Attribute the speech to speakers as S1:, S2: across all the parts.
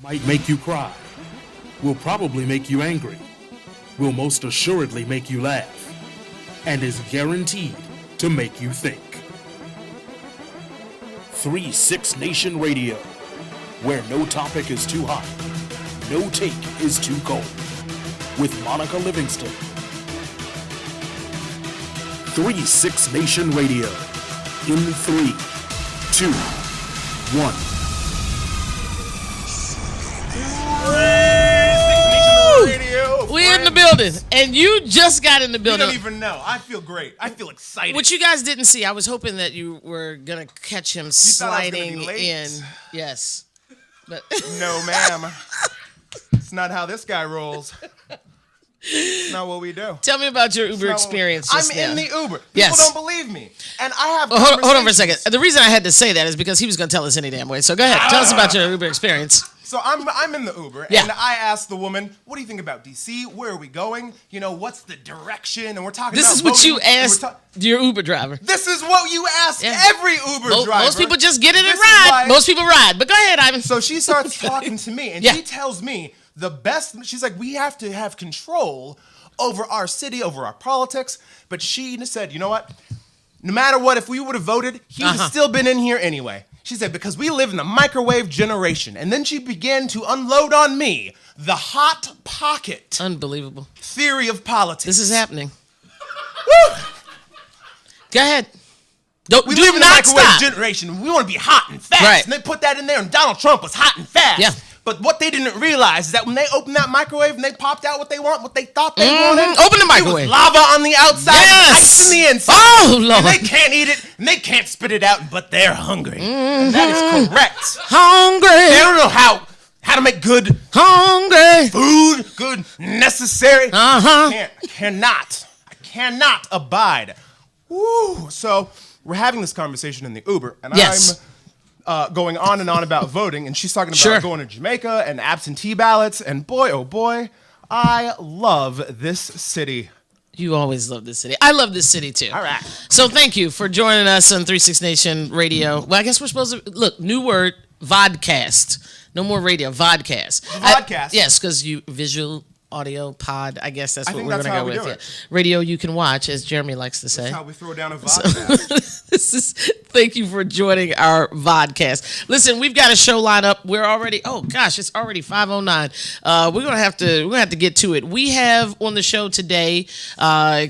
S1: Might make you cry, will probably make you angry, will most assuredly make you laugh, and is guaranteed to make you think. 3-6 Nation Radio, where no topic is too hot, no take is too cold, with Monica Livingston. 3-6 Nation Radio, in 3, 2, 1.
S2: We're in the building, and you just got in the building.
S3: You don't even know. I feel great. I feel excited.
S2: What you guys didn't see, I was hoping that you were gonna catch him sliding in. Yes, but
S3: no, ma'am. It's not how this guy rolls. It's not what we do.
S2: Tell me about your Uber experience.
S3: I'm in the Uber. People
S2: Yes.
S3: don't believe me, and I have.
S2: Hold on for a second. The reason I had to say that is because he was gonna tell us any damn way. So go ahead, tell us about your Uber experience.
S3: So I'm in the Uber,
S2: Yeah.
S3: and I asked the woman, "What do you think about DC? Where are we going? You know, what's the direction?" And we're talking.
S2: This
S3: about
S2: is what
S3: voting,
S2: you asked your Uber driver.
S3: This is what you ask every Uber driver.
S2: Most people just get in and
S3: This is
S2: ride.
S3: why-
S2: Most people ride. But go ahead, Ivan.
S3: So she starts talking to me, and
S2: Yeah.
S3: she tells me the best. She's like, "We have to have control over our city, over our politics." But she said, "You know what? No matter what, if we would have voted, he would have still been in here anyway." She said, "Because we live in the microwave generation." And then she began to unload on me the hot pocket
S2: Unbelievable.
S3: theory of politics.
S2: This is happening. Woo! Go ahead.
S3: We
S2: Do
S3: live in the
S2: not
S3: microwave
S2: stop.
S3: generation. We want to be hot and fast.
S2: Right.
S3: And they put that in there, and Donald Trump was hot and fast.
S2: Yeah.
S3: But what they didn't realize is that when they opened that microwave and they popped out what they thought they wanted.
S2: Open the
S3: It
S2: microwave.
S3: was lava on the outside,
S2: Yes.
S3: and ice in the inside.
S2: Oh, Lord.
S3: And they can't eat it, and they can't spit it out, but they're hungry. And that is correct.
S2: Hungry.
S3: They don't know how to make good
S2: Hungry.
S3: food, good necessary.
S2: Uh-huh.
S3: I cannot abide. Woo. So we're having this conversation in the Uber, and
S2: Yes.
S3: I'm going on and on about voting, and she's talking about
S2: Sure.
S3: going to Jamaica and absentee ballots, and boy, oh boy, I love this city.
S2: You always love this city. I love this city too.
S3: All right.
S2: So thank you for joining us on 3-6 Nation Radio. Well, I guess we're supposed to look, new word, vodcast. No more radio, vodcast.
S3: Vodcast?
S2: Yes, because you visual audio pod. I guess that's
S3: I
S2: what
S3: think
S2: we're
S3: that's
S2: gonna
S3: how
S2: go
S3: we
S2: with.
S3: do
S2: Yeah.
S3: it.
S2: Radio you can watch, as Jeremy likes to say.
S3: That's how we throw down a vodcast.
S2: Thank you for joining our vodcast. Listen, we've got a show lined up. We're already, oh gosh, it's already 5:09. We're gonna have to get to it. We have on the show today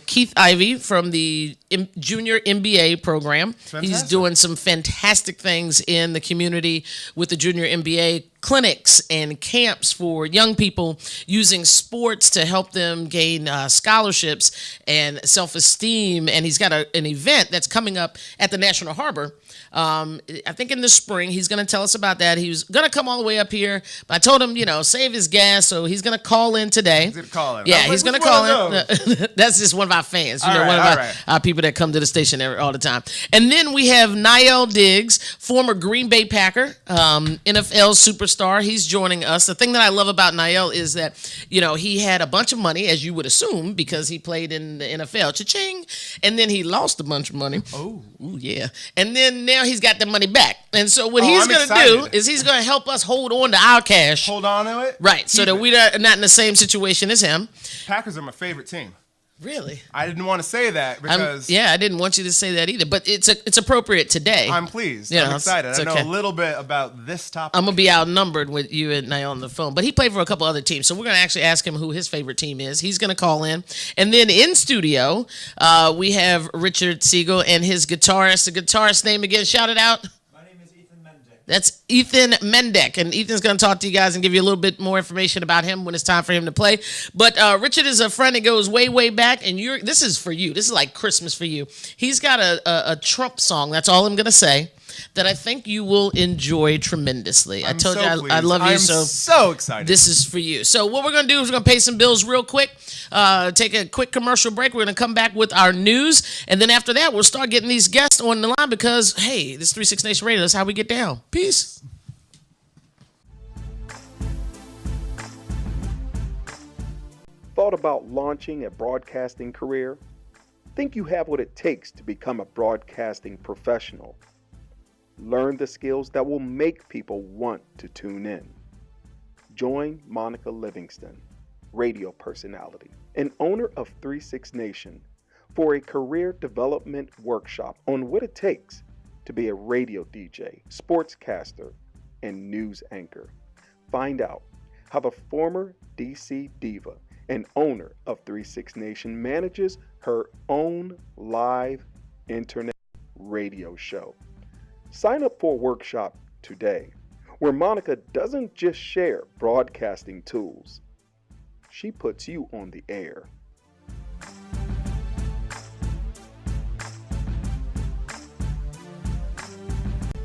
S2: Keith Ivey from the Junior MBA program. He's doing some fantastic things in the community with the Junior MBA clinics and camps for young people using sports to help them gain scholarships and self-esteem. And he's got an event that's coming up at the National Harbor. I think in the spring. He's going to tell us about that. He was going to come all the way up here, but I told him, save his gas, so he's going to call in today.
S3: He's gonna call in.
S2: Yeah,
S3: I'm
S2: he's
S3: like,
S2: going to
S3: which
S2: call
S3: one of
S2: in. That's just one of our fans.
S3: All right,
S2: one of
S3: all
S2: our,
S3: right.
S2: our people that come to the station all the time. And then we have Niall Diggs, former Green Bay Packer, NFL superstar. He's joining us. The thing that I love about Niall is that, he had a bunch of money, as you would assume, because he played in the NFL. Cha-ching. And then he lost a bunch of money.
S3: Oh.
S2: Ooh, yeah. And then now he's got the money back. And so what he's
S3: I'm
S2: going to
S3: excited.
S2: do is he's going to help us hold on to our cash.
S3: Hold on to it.
S2: Right. So
S3: Keep
S2: that
S3: it.
S2: we're not in the same situation as him.
S3: Packers are my favorite team.
S2: Really?
S3: I didn't want to say that because
S2: I didn't want you to say that either, but it's appropriate today.
S3: I'm pleased.
S2: Yeah,
S3: I'm excited.
S2: it's
S3: I know
S2: okay.
S3: a little bit about this topic.
S2: I'm gonna be outnumbered with you and Niall on the phone, but he played for a couple other teams, so we're gonna actually ask him who his favorite team is. He's gonna call in, and then in studio we have Richard Siegel and his guitarist. The guitarist name again? Shout it out. That's Ethan Mendek, and Ethan's going to talk to you guys and give you a little bit more information about him when it's time for him to play. But Richard is a friend that goes way, way back, and this is for you. This is like Christmas for you. He's got a Trump song, that's all I'm going to say, that I think you will enjoy tremendously. I told you I love you,
S3: I'm
S2: so
S3: so excited.
S2: this is for you. So what we're going to do is we're going to pay some bills real quick, take a quick commercial break. We're going to come back with our news, and then after that, we'll start getting these guests on the line because, hey, this 3-6 Nation Radio, that's how we get down. Peace.
S4: Thought about launching a broadcasting career? Think you have what it takes to become a broadcasting professional? Learn the skills that will make people want to tune in. Join Monica Livingston, radio personality and owner of 36 Nation, for a career development workshop on what it takes to be a radio DJ, sportscaster, and news anchor. Find out how the former DC diva and owner of 36 Nation manages her own live internet radio show. Sign up for a workshop today where Monica doesn't just share broadcasting tools, she puts you on the air.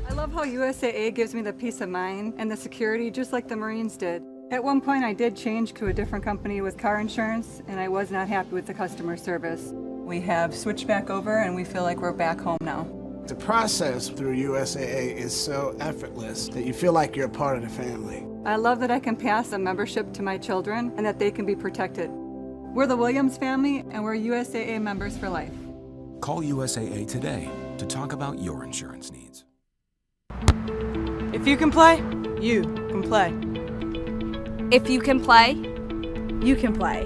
S5: I love how USAA gives me the peace of mind and the security just like the Marines did. At one point I did change to a different company with car insurance and I was not happy with the customer service. We have switched back over and we feel like we're back home now.
S6: The process through USAA is so effortless that you feel like you're a part of the family.
S5: I love that I can pass a membership to my children and that they can be protected. We're the Williams family and we're USAA members for life.
S7: Call USAA today to talk about your insurance needs.
S8: If you can play, you can play.
S9: If you can play,
S8: You can play.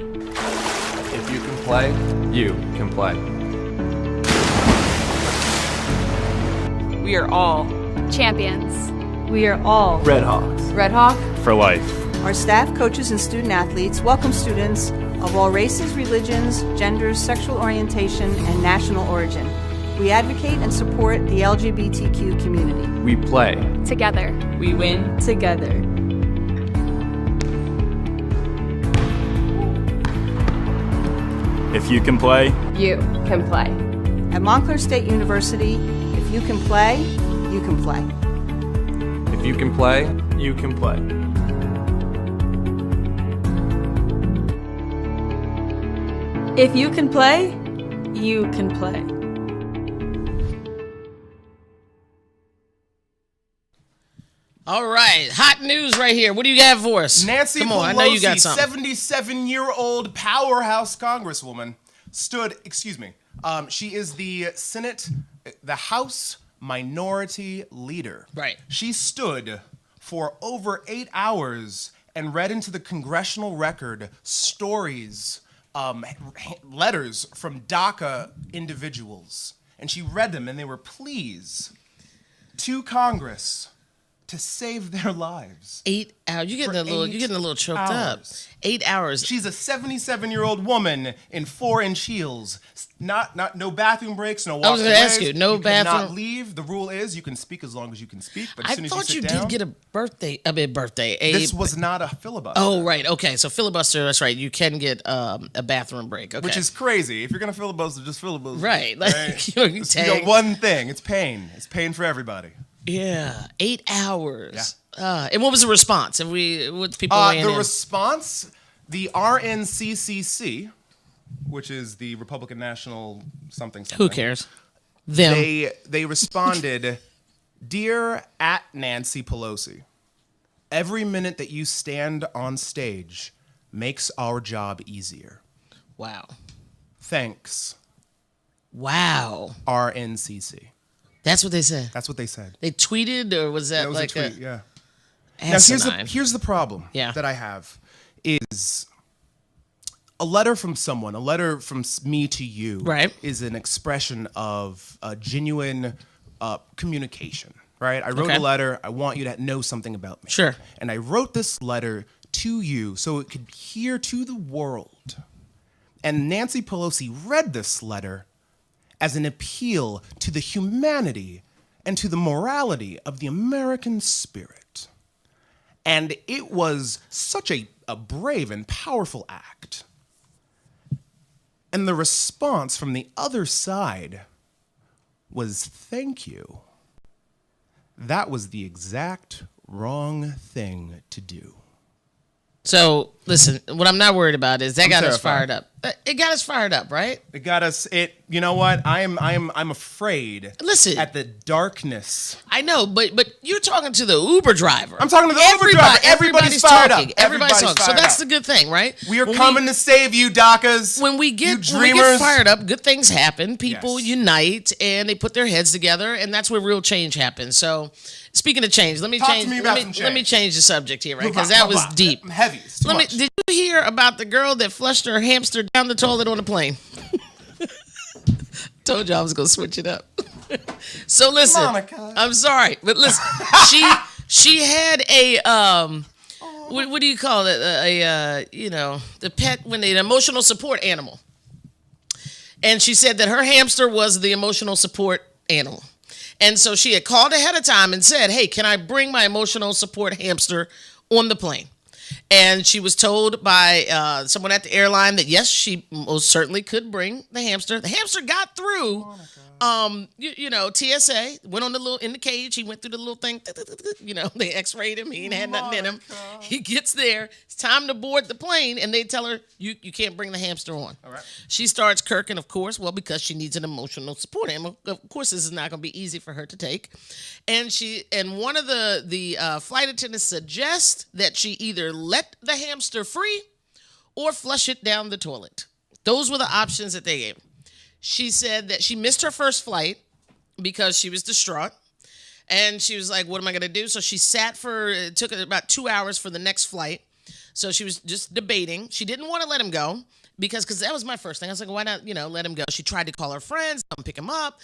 S10: If you can play, you can play.
S8: We are all
S9: champions.
S8: We are all
S10: Red Hawks.
S8: Red Hawk.
S10: For life.
S11: Our staff, coaches, and student athletes welcome students of all races, religions, genders, sexual orientation, and national origin. We advocate and support the LGBTQ community.
S10: We play.
S9: Together.
S8: We win together.
S10: If you can play,
S9: You can play.
S11: At Montclair State University, if you can play, you can play.
S10: if you can play, you can play.
S8: If you can play, you can play.
S2: All right, hot news right here. What do you got for us?
S3: Nancy
S2: Come
S3: Pelosi,
S2: on, I know you got something.
S3: 77-year-old powerhouse congresswoman, she is the House Minority Leader.
S2: Right.
S3: She stood for over 8 hours and read into the congressional record stories, letters from DACA individuals. And she read them and they were pleas to Congress to save their lives.
S2: 8 hours. You're getting a little choked up. 8 hours.
S3: She's a 77-year-old woman in 4-inch heels. No bathroom breaks, no walking.
S2: I was going to ask you, no bathroom.
S3: You cannot leave. The rule is you can speak as long as you can speak, but as soon as you sit
S2: you
S3: down,
S2: did get a birthday.
S3: this was not a filibuster.
S2: Oh, right. Okay. So filibuster, that's right. You can get a bathroom break. Okay.
S3: Which is crazy. If you're going to filibuster, just filibuster.
S2: Right. Like,
S3: right?
S2: you
S3: Just, one thing. It's pain. It's pain for everybody.
S2: Yeah. 8 hours. Yeah. And what was the response? What's people weighing
S3: the
S2: in?
S3: response, the RNCCC, which is the Republican National something.
S2: Who cares? Them.
S3: They responded, "Dear at Nancy Pelosi, every minute that you stand on stage makes our job easier.
S2: Wow.
S3: Thanks,
S2: Wow.
S3: RNCC."
S2: That's what they said.
S3: That's what they said.
S2: They tweeted, or was that
S3: That was
S2: like
S3: a tweet, yeah. Now
S2: asinine?
S3: here's the problem that I have is a letter from someone, a letter from me to you,
S2: right,
S3: is an expression of genuine communication, right? I wrote a letter. I want you to know something about me.
S2: Sure.
S3: And I wrote this letter to you so it could hear to the world. And Nancy Pelosi read this letter as an appeal to the humanity and to the morality of the American spirit. And it was such a brave and powerful act. And the response from the other side was, "Thank you." That was the exact wrong thing to do.
S2: So, listen, what I'm not worried about is that got us
S3: terrified.
S2: fired up. It got us fired up, right?
S3: It got us, it you know what? I'm afraid.
S2: Listen.
S3: At the darkness.
S2: I know, but you're talking to the Uber driver.
S3: I'm talking to the Uber driver. Everybody's fired up.
S2: Everybody's talking. So
S3: fired
S2: that's
S3: up.
S2: the good thing, right?
S3: We are coming to save you, DACAs.
S2: When we get fired up, good things happen. People unite and they put their heads together, and that's where real change happens. So, speaking of change, let me change the subject here, right? Because that was deep.
S3: Heavy.
S2: Did you hear about the girl that flushed her hamster down the toilet on the plane? Told you I was gonna switch it up. So listen,
S3: Monica.
S2: I'm sorry, but listen, she had a what do you call it? The pet when they an emotional support animal, and she said that her hamster was the emotional support animal, and so she had called ahead of time and said, "Hey, can I bring my emotional support hamster on the plane?" And she was told by someone at the airline that yes, she most certainly could bring the hamster. The hamster got through, TSA, went on in the cage. He went through the little thing, they x-rayed him. He ain't had nothing in him. He gets there. It's time to board the plane. And they tell her, you can't bring the hamster on. All right. She starts kirking, of course, because she needs an emotional support animal. Of course, this is not going to be easy for her to take. And one of the flight attendants suggests that she either let the hamster free or flush it down the toilet. Those were the options that they gave. She said that she missed her first flight because she was distraught. And she was like, what am I going to do? So she it took about 2 hours for the next flight. So she was just debating. She didn't want to let him go because that was my first thing. I was like, why not, let him go? She tried to call her friends, come pick him up.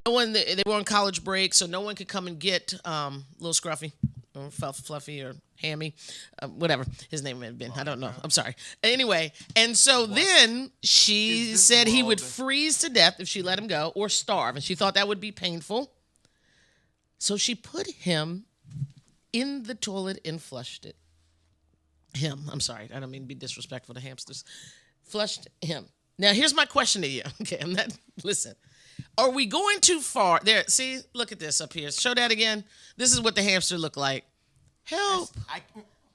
S2: No one, they were on college break, so no one could come and get Little Scruffy or Fluffy or Hammy, whatever his name may have been. I don't know. I'm sorry. Anyway, and so then she said he would freeze to death if she let him go or starve, and she thought that would be painful. So she put him in the toilet and flushed it. I'm sorry. I don't mean to be disrespectful to hamsters. Flushed him. Now, here's my question to you. Okay, listen. Are we going too far? There, see, look at this up here. Show that again. This is what the hamster looked like. Help.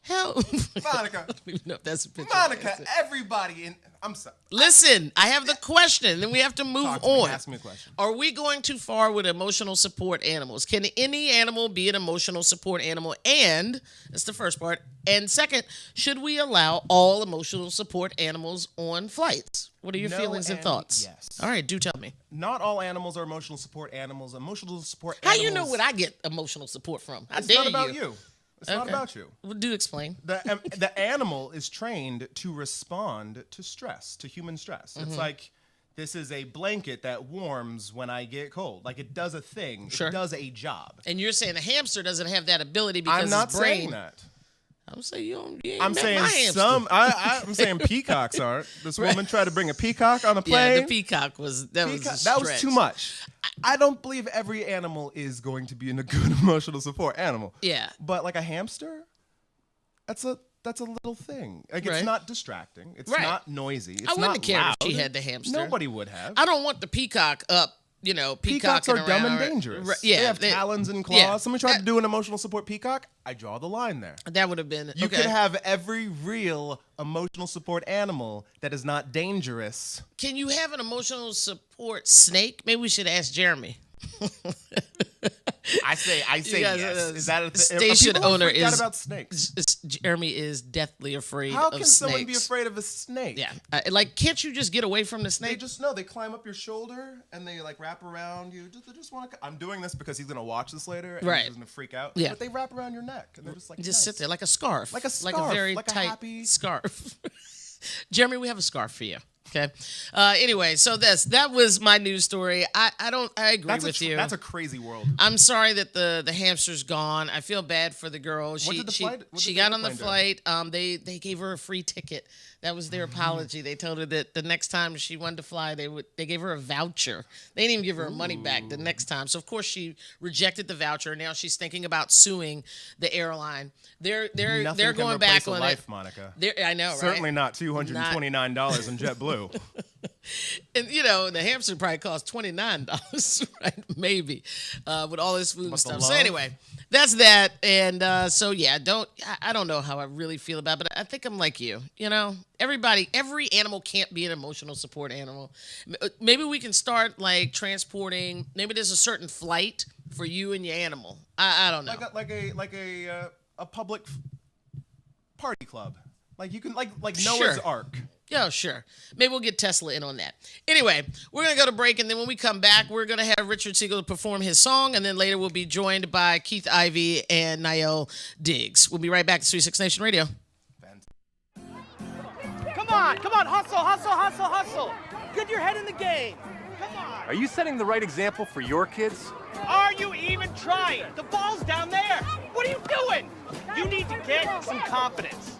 S2: Help.
S3: Monica.
S2: I don't even know if that's a picture.
S3: Monica, everybody I'm sorry.
S2: Listen, I have the question, then we have to move on.
S3: Ask me a question.
S2: Are we going too far with emotional support animals? Can any animal be an emotional support animal? And that's the first part. And second, should we allow all emotional support animals on flights? What are your feelings and thoughts?
S3: Yes.
S2: All right, do tell me.
S3: Not all animals are emotional support animals. Emotional support
S2: How
S3: animals.
S2: you know what I get emotional support from?
S3: It's not about you. It's not
S2: Okay.
S3: about you.
S2: Well, do explain.
S3: The animal is trained to respond to stress, to human stress. It's like this is a blanket that warms when I get cold. Like it does a thing.
S2: Sure.
S3: It does a job.
S2: And you're saying a hamster doesn't have that ability because
S3: I'm not
S2: his brain.
S3: saying that.
S2: I'm saying you ain't
S3: I'm
S2: met
S3: saying
S2: my hamster.
S3: I'm saying peacocks aren't. This woman tried to bring a peacock on a plane.
S2: Yeah, the peacock was that was a
S3: that was
S2: stretch.
S3: too much. I don't believe every animal is going to be in a good emotional support animal.
S2: Yeah.
S3: But like a hamster, that's a little thing. Like it's
S2: Right.
S3: not distracting. It's
S2: Right.
S3: not noisy. It's
S2: I wouldn't
S3: not
S2: have cared
S3: loud.
S2: if she had the hamster.
S3: Nobody would have.
S2: I don't want the peacock up.
S3: Peacocks are
S2: peacocking
S3: dumb and
S2: around.
S3: dangerous.
S2: Yeah,
S3: they have talons and claws.
S2: yeah.
S3: Someone tried to do an emotional support peacock. I draw the line there.
S2: That would have been.
S3: You
S2: okay.
S3: could have every real emotional support animal that is not dangerous.
S2: Can you have an emotional support snake? Maybe we should ask Jeremy.
S3: I say
S2: You guys,
S3: yes. Is that a
S2: station owner
S3: is
S2: is
S3: about snakes?
S2: Jeremy is deathly afraid
S3: How
S2: of
S3: can
S2: snakes.
S3: someone be afraid of a snake?
S2: Yeah, can't you just get away from the
S3: They
S2: snake?
S3: just know. They climb up your shoulder and they like wrap around you. They just want to. I'm doing this because he's gonna watch this later and
S2: Right.
S3: he's gonna freak out.
S2: Yeah.
S3: But they wrap around your neck and they're just like
S2: Just
S3: nice.
S2: sit there like a scarf,
S3: Like a
S2: like a
S3: scarf,
S2: very
S3: like a
S2: tight
S3: happy-
S2: scarf. Jeremy, we have a scarf for you. Okay. Anyway, so that was my news story. I agree with you.
S3: That's a crazy world.
S2: I'm sorry that the hamster's gone. I feel bad for the girl.
S3: What did
S2: She
S3: the
S2: got on the
S3: airplane
S2: flight. They gave her a free ticket. That was their apology. They told her that the next time she wanted to fly, they gave her a voucher. They didn't even give her her money back the next time. So of course she rejected the voucher. Now she's thinking about suing the airline. They're
S3: Nothing
S2: going
S3: can
S2: back
S3: replace a
S2: on
S3: life,
S2: it.
S3: Monica.
S2: I know, right?
S3: Certainly not $229 on JetBlue. glue.
S2: And the hamster probably costs $29, right? Maybe, with all this food and stuff. So anyway, that's that. And so yeah, I don't know how I really feel about it, but I think I'm like you. Every animal can't be an emotional support animal. Maybe we can start like transporting. Maybe there's a certain flight for you and your animal. I don't know.
S3: Like a public party club. Like you can like Noah's Ark.
S2: Yeah, sure. Maybe we'll get Tesla in on that. Anyway, we're going to go to break, and then when we come back, we're going to have Richard Siegel perform his song, and then later we'll be joined by Keith Ivey and Niall Diggs. We'll be right back to 36 Nation Radio.
S12: Come on, hustle. Get your head in the game. Come on.
S10: Are you setting the right example for your kids?
S12: Are you even trying? The ball's down there. What are you doing? You need to get some confidence.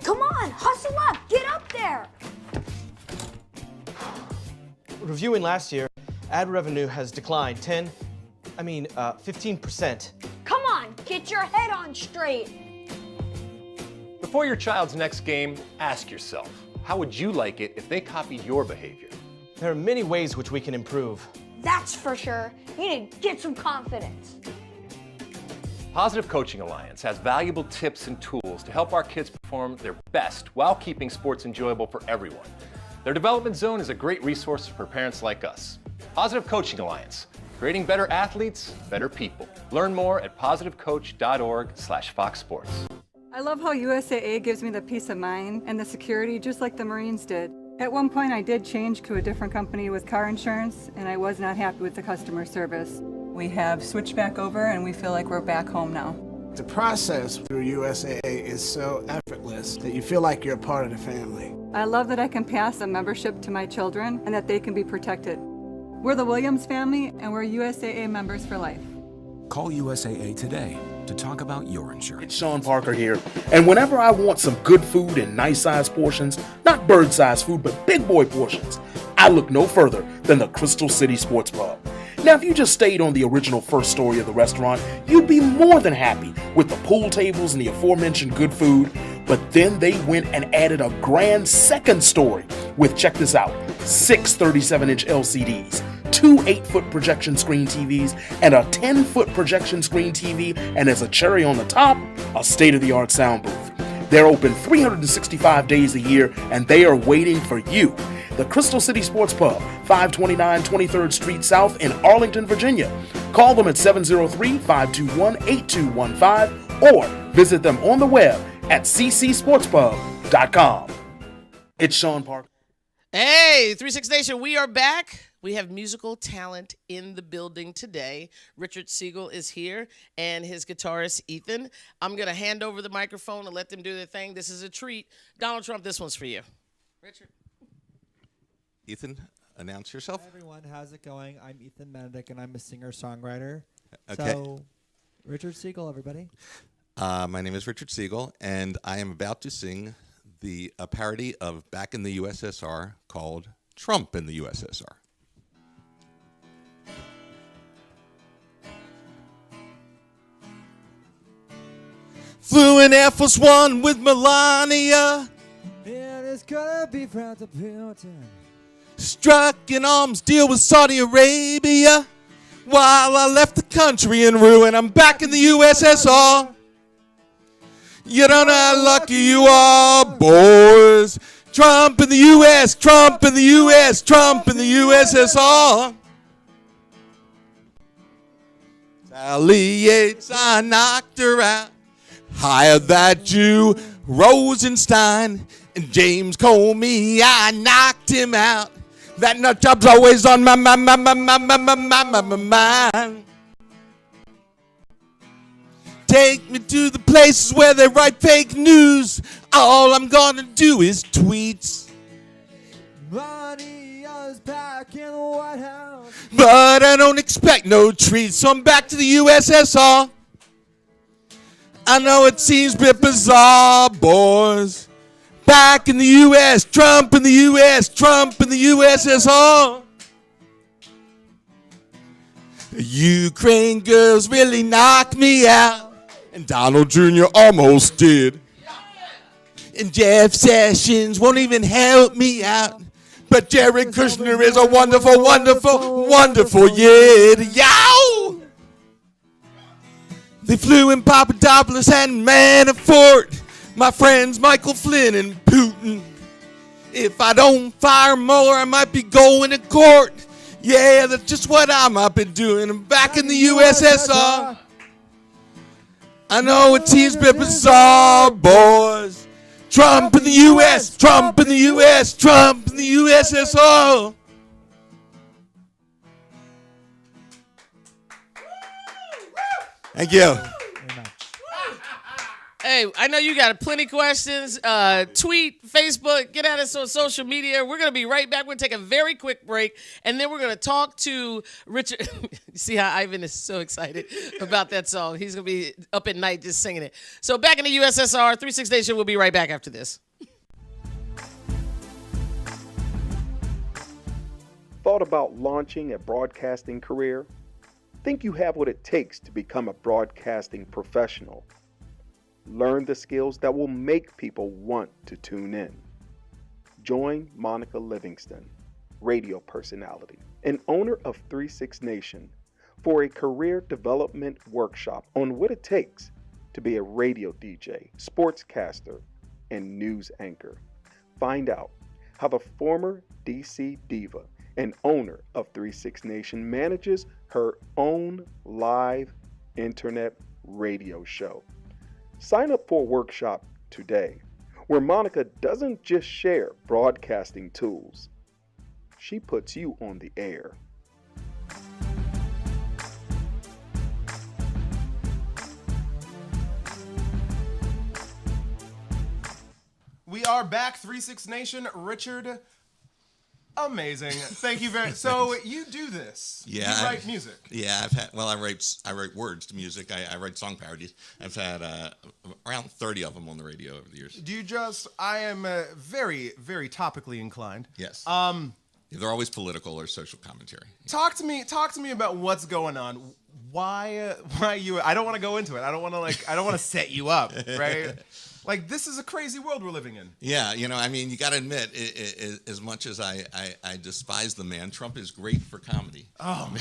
S13: Come on, hustle up, get up there.
S14: Reviewing last year, ad revenue has declined 15%.
S13: Come on, get your head on straight.
S10: Before your child's next game, ask yourself, how would you like it if they copied your behavior?
S14: There are many ways which we can improve.
S13: That's for sure. You need to get some confidence.
S10: Positive Coaching Alliance has valuable tips and tools to help our kids perform their best while keeping sports enjoyable for everyone. Their development zone is a great resource for parents like us. Positive Coaching Alliance, creating better athletes, better people. Learn more at positivecoach.org/Fox Sports.
S5: I love how USAA gives me the peace of mind and the security just like the Marines did. At one point I did change to a different company with car insurance, and I was not happy with the customer service. We have switched back over and we feel like we're back home now.
S6: The process through USAA is so effortless that you feel like you're a part of the family.
S5: I love that I can pass a membership to my children and that they can be protected. We're the Williams family and we're USAA members for life.
S7: Call USAA today to talk about your insurance.
S1: It's Sean Parker here, and whenever I want some good food in nice-sized portions, not bird-sized food, but big boy portions, I look no further than the Crystal City Sports Pub. Now, if you just stayed on the original first story of the restaurant, you'd be more than happy with the pool tables and the aforementioned good food, but then they went and added a grand second story with, check this out, 6 37-inch LCDs, 2 8-foot projection screen TVs, and a 10-foot projection screen TV, and as a cherry on the top, a state-of-the-art sound booth. They're open 365 days a year, and they are waiting for you. The Crystal City Sports Pub, 529 23rd Street South in Arlington, Virginia. Call them at 703-521-8215 or visit them on the web at ccsportspub.com. It's Sean Parker.
S2: Hey, 36 Nation, we are back. We have musical talent in the building today. Richard Siegel is here and his guitarist, Ethan. I'm going to hand over the microphone and let them do their thing. This is a treat. Donald Trump, this one's for you. Richard.
S15: Ethan, announce yourself.
S16: Hi everyone, how's it going? I'm Ethan Mendick, and I'm a singer-songwriter.
S15: Okay.
S16: So, Richard Siegel, everybody.
S15: My name is Richard Siegel, and I am about to sing a parody of Back in the USSR called Trump in the USSR. Flew in Air Force One with Melania.
S16: And it's gonna be proud to Putin.
S15: Struck an arms deal with Saudi Arabia. While I left the country in ruin, I'm back in the USSR. You don't know how lucky you are, boys. Trump in the US, Trump in the US, Trump in the USSR. Sally Yates, I knocked her out. Hired that Jew, Rosenstein. And James Comey, I knocked him out. That nut job's always on my mind. Take me to the places where they write fake news. All I'm gonna do is tweets.
S16: Melania's back in the White House.
S15: But I don't expect no treats, so I'm back to the USSR. I know it seems a bit bizarre, boys. Back in the U.S., Trump in the U.S., Trump in the USSR. Ukraine girls really knocked me out, and Donald Jr. almost did. And Jeff Sessions won't even help me out. But Jared Kushner is a wonderful, wonderful, wonderful yid. Yow! They flew in Papadopoulos and Manafort. My friends Michael Flynn and Putin. If I don't fire Mueller, I might be going to court. Yeah, that's just what I might be doing. I'm back in the USSR. I know it seems a bit bizarre, boys. Trump in the US, Trump in the US, Trump in the USSR. Thank you.
S2: Hey, I know you got plenty of questions. Tweet, Facebook, get at us on social media. We're going to be right back. We're going to take a very quick break, and then we're going to talk to Richard. See how Ivan is so excited about that song. He's going to be up at night just singing it. So back in the USSR, 36 Nation, we'll be right back after this.
S4: Thought about launching a broadcasting career? Think you have what it takes to become a broadcasting professional? Learn the skills that will make people want to tune in. Join Monica Livingston, radio personality and owner of 36 Nation, for a career development workshop on what it takes to be a radio DJ, sportscaster, and news anchor. Find out how the former DC diva and owner of 36 Nation manages her own live internet radio show. Sign up for a workshop today where Monica doesn't just share broadcasting tools. She puts you on the air.
S3: We are back, 36 Nation. Richard, amazing. Thank you very much. So you do this.
S15: Yeah,
S3: You write music.
S15: Yeah, I've had. Well, I write words to music. I write song parodies. I've had around 30 of them on the radio over the years.
S3: Do you just? I am very, very topically inclined.
S15: Yes. They're always political or social commentary.
S3: Talk to me about what's going on. Why you? I don't want to go into it. I don't want to set you up, right? Like, this is a crazy world we're living in.
S15: Yeah, I mean, you got to admit, as much as I despise the man, Trump is great for comedy.
S3: Oh,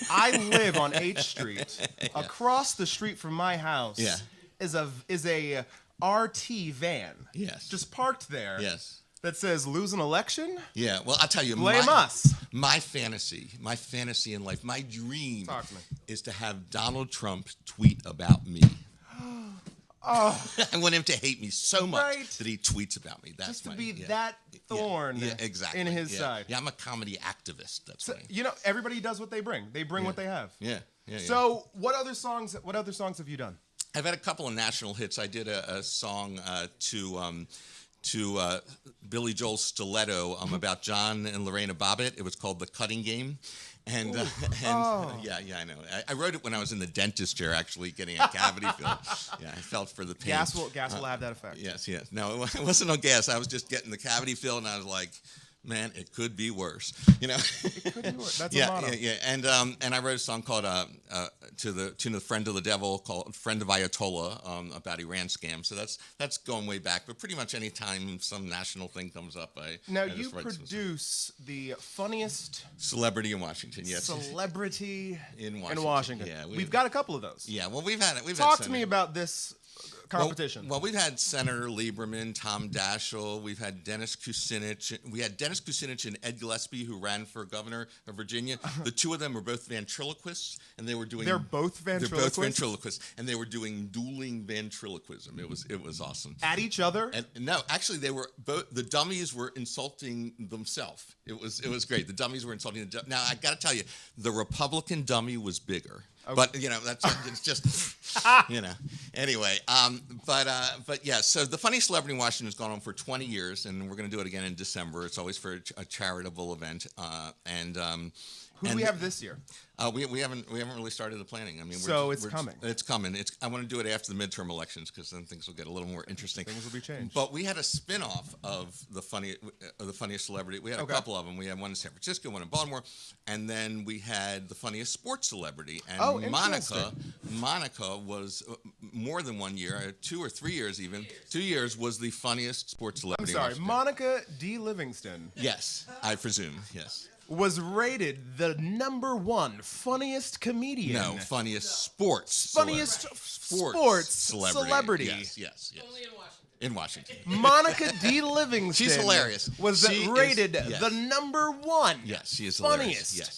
S3: I live on H Street. Yeah. Across the street from my house is a RT van.
S15: Yes.
S3: Just parked there.
S15: Yes.
S3: That says lose an election?
S15: Yeah, well, I'll tell you.
S3: Blame us.
S15: My fantasy in life, my dream is to have Donald Trump tweet about me.
S3: Oh,
S15: I want him to hate me so much that he tweets about me. That's
S3: just to be that thorn
S15: exactly.
S3: in his side.
S15: Yeah, I'm a comedy activist. That's
S3: so, everybody does what they bring. They bring what they have.
S15: Yeah.
S3: So, what other songs have you done?
S15: I've had a couple of national hits. I did a song to Billy Joel's Stiletto about John and Lorena Bobbitt. It was called The Cutting Game. And yeah, I know. I wrote it when I was in the dentist chair, actually getting a cavity filled. Yeah, I felt for the pain.
S3: Gas will have that effect.
S15: Yes. No, it wasn't on gas. I was just getting the cavity filled, and I was like, man, it could be worse.
S3: It could be worse. That's a motto.
S15: Yeah. And I wrote a song called to the tune of "Friend of the Devil" called "Friend of Ayatollah" about Iran scam. So that's going way back. But pretty much any time some national thing comes up, I
S3: you produce the funniest
S15: celebrity in Washington. Yes,
S3: celebrity
S15: in
S3: Washington.
S15: Yeah,
S3: we've got a couple of those.
S15: Yeah, well, we've had it.
S3: Talk to me about this competition.
S15: Well, we've had Senator Lieberman, Tom Daschle. We've had Dennis Kucinich. We had Dennis Kucinich and Ed Gillespie, who ran for governor of Virginia. The two of them were both ventriloquists, and they were doing.
S3: They're both ventriloquists,
S15: and they were doing dueling ventriloquism. It was awesome.
S3: At each other?
S15: And no, actually, they were both. The dummies were insulting themselves. It was great. The dummies were insulting. Now I got to tell you, the Republican dummy was bigger. Okay. But it's just Anyway, but yeah. So the Funny Celebrity in Washington has gone on for 20 years, and we're going to do it again in December. It's always for a charitable event.
S3: Who do we have this year?
S15: We haven't really started the planning. I mean,
S3: it's coming.
S15: It's coming. I want to do it after the midterm elections because then things will get a little more interesting.
S3: Things will be changed.
S15: But we had a spin-off of the Funniest Celebrity. We had a couple of them. We had one in San Francisco, one in Baltimore, and then we had the Funniest Sports Celebrity. And Monica was more than 1 year, 2 or 3 years even. 2 years was the funniest sports
S3: I'm
S15: celebrity.
S3: sorry, Monica D. Livingston.
S15: Yes, I presume. Yes.
S3: Was rated the #1 funniest comedian.
S15: No, funniest sports.
S3: Funniest sports celebrity.
S15: Yes. Only in Washington.
S3: Monica D. Livingston.
S15: She's hilarious.
S3: Was rated the #1.
S15: Yes, she is
S3: funniest.
S15: hilarious. Yes.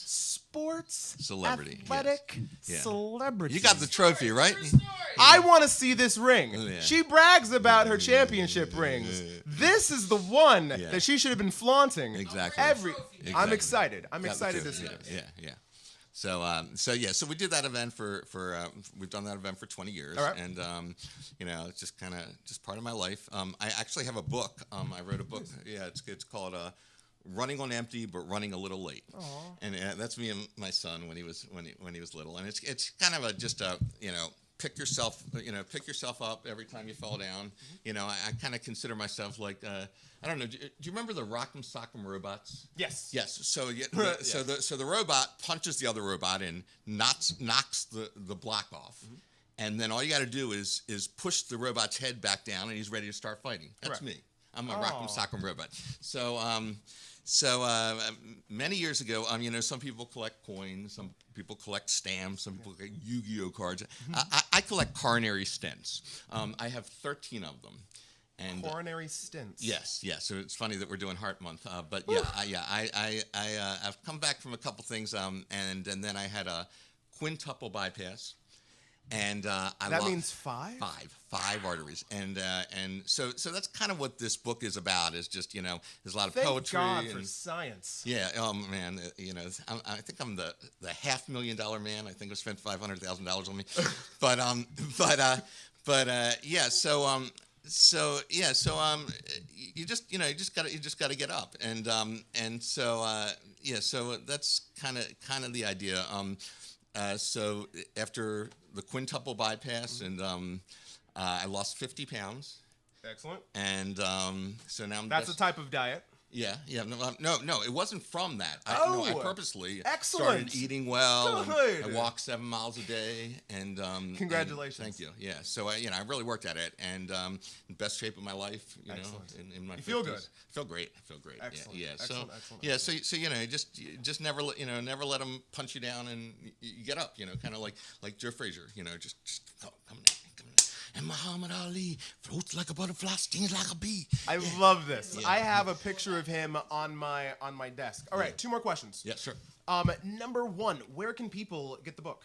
S3: Sports
S15: celebrity.
S3: Athletic
S15: yes.
S3: celebrity.
S15: You got the trophy, right?
S3: I want to see this ring.
S15: Yeah.
S3: She brags about her championship rings. This is the one that she should have been flaunting.
S15: Exactly.
S3: I'm excited. I'm excited to see it.
S15: Yeah. So we did that event for we've done that event for 20 years,
S3: all right.
S15: And it's just kind of just part of my life. I actually have a book. I wrote a book. Yeah, it's called Running on Empty, but Running a Little Late.
S3: Aww.
S15: And that's me and my son when he was little. And it's kind of just a pick yourself up every time you fall down. I kind of consider myself like I don't know. Do you remember the Rock'em Sock'em robots?
S3: Yes.
S15: Yes. So the robot punches the other robot and knocks the block off, and then all you got to do is push the robot's head back down, and he's ready to start fighting. That's me. I'm a Rock'em Sock'em robot. So many years ago, some people collect coins, some people collect stamps, some people collect Yu-Gi-Oh cards. I collect coronary stents. I have 13 of them. And
S3: coronary stents.
S15: Yes. So it's funny that we're doing Heart Month, but I've come back from a couple things, and then I had a quintuple bypass. And
S3: that means 5?
S15: 5 arteries, and so that's kind of what this book is about. Is just there's a lot of poetry.
S3: Thank God for science.
S15: Yeah. Oh man, I think I'm the $500,000 man. I think I spent $500,000 on me, you just gotta get up, so that's kind of the idea. So after the quintuple bypass, and I lost 50 pounds.
S3: Excellent.
S15: And so now
S3: that's a type of diet.
S15: Yeah. No, it wasn't from that. I purposely started eating well.
S3: Good.
S15: And I walk 7 miles a day, and
S3: congratulations.
S15: And thank you. Yeah. So I really worked at it, and in the best shape of my life. In my 50s.
S3: Feel good.
S15: I feel great.
S3: Excellent.
S15: Yeah.
S3: Excellent.
S15: So just never let them punch you down, and you get up. Kind of like Joe Frazier. Just come in. And Muhammad Ali floats like a butterfly, stings like a bee.
S3: I love this. Yeah. I have a picture of him on my desk. All right, 2 more questions.
S15: Yeah, sure.
S3: #1, where can people get the book?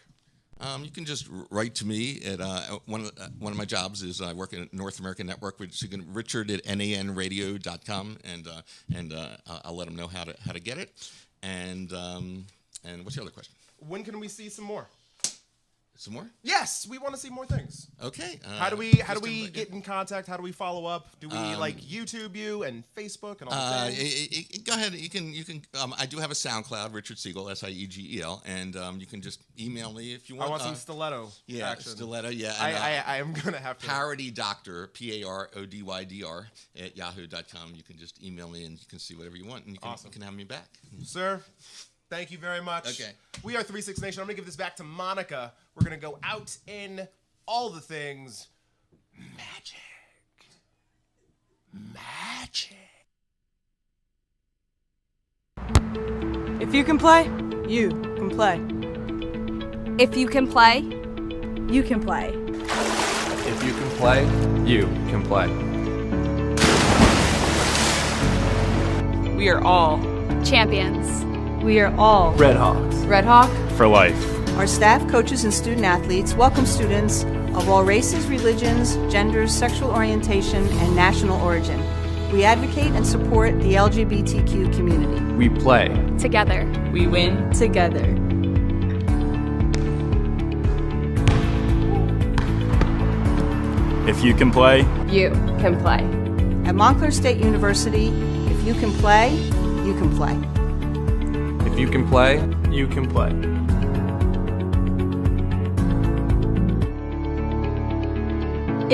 S15: You can just write to me at one of my jobs is I work at North American Network, which you can richard@nanradio.com, and I'll let them know how to get it. And what's the other question?
S3: When can we see some more?
S15: Some more?
S3: Yes, we want to see more things.
S15: Okay.
S3: How do we get in contact? How do we follow up? Do we YouTube you and Facebook and all the things?
S15: Go ahead. You can. I do have a SoundCloud, Richard Siegel, Siegel, and you can just email me if you want.
S3: I want some stiletto.
S15: Yeah,
S3: action.
S15: stiletto. Yeah.
S3: I am gonna have to.
S15: Parody Doctor, PARODYDR @yahoo.com. You can just email me and you can see whatever you want, and you can have me back,
S3: sir. Thank you very much.
S15: Okay.
S3: We are 36 Nation. I'm going to give this back to Monica. We're going to go out in all the things magic.
S8: If you can play, you can play.
S9: If you can play,
S8: you can play.
S17: If you can play, you can play.
S8: We are all
S9: champions.
S8: We are all
S17: Red Hawks.
S8: Red Hawk
S17: For life.
S11: Our staff, coaches, and student athletes welcome students of all races, religions, genders, sexual orientation, and national origin. We advocate and support the LGBTQ community.
S17: We play
S9: together.
S8: We win together.
S17: If you can play,
S9: you can play.
S11: At Montclair State University, if you can play, you can play.
S17: If you can play, you can play.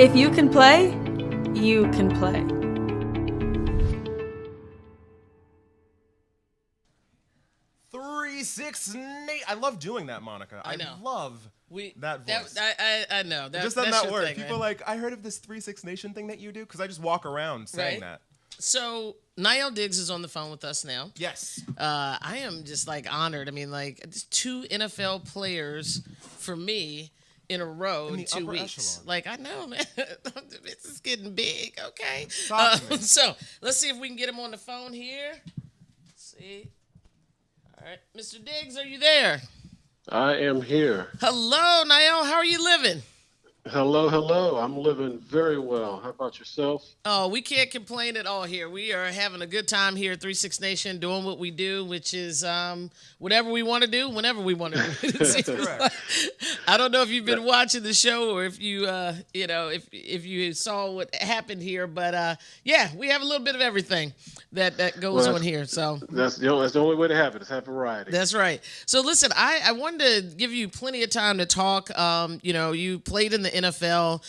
S8: If you can play, you can play.
S3: I love doing that, Monica. I
S2: know.
S3: love that voice.
S2: I know.
S3: It just doesn't that work. People are like, I heard of this 3-6 Nation thing that you do, because I just walk around saying that.
S2: So Niall Diggs is on the phone with us now.
S3: Yes.
S2: I am just like honored. I mean, like 2 NFL players for me in a row in 2 weeks. Echelon. Like, I know, man. This is getting big. Okay. So let's see if we can get him on the phone here. Let's see. All right, Mr. Diggs, are you there?
S18: I am here.
S2: Hello, Niall. How are you living?
S18: Hello. I'm living very well. How about yourself?
S2: Oh, we can't complain at all here. We are having a good time here at 3-6 Nation, doing what we do, which is whatever we want to do, whenever we want to do it.
S3: That's correct.
S2: I don't know if you've been watching the show or if you, if you saw what happened here, but yeah, we have a little bit of everything that goes on here. So
S18: that's the only way to have it. Is have variety.
S2: That's right. So listen, I wanted to give you plenty of time to talk. You played in the NFL.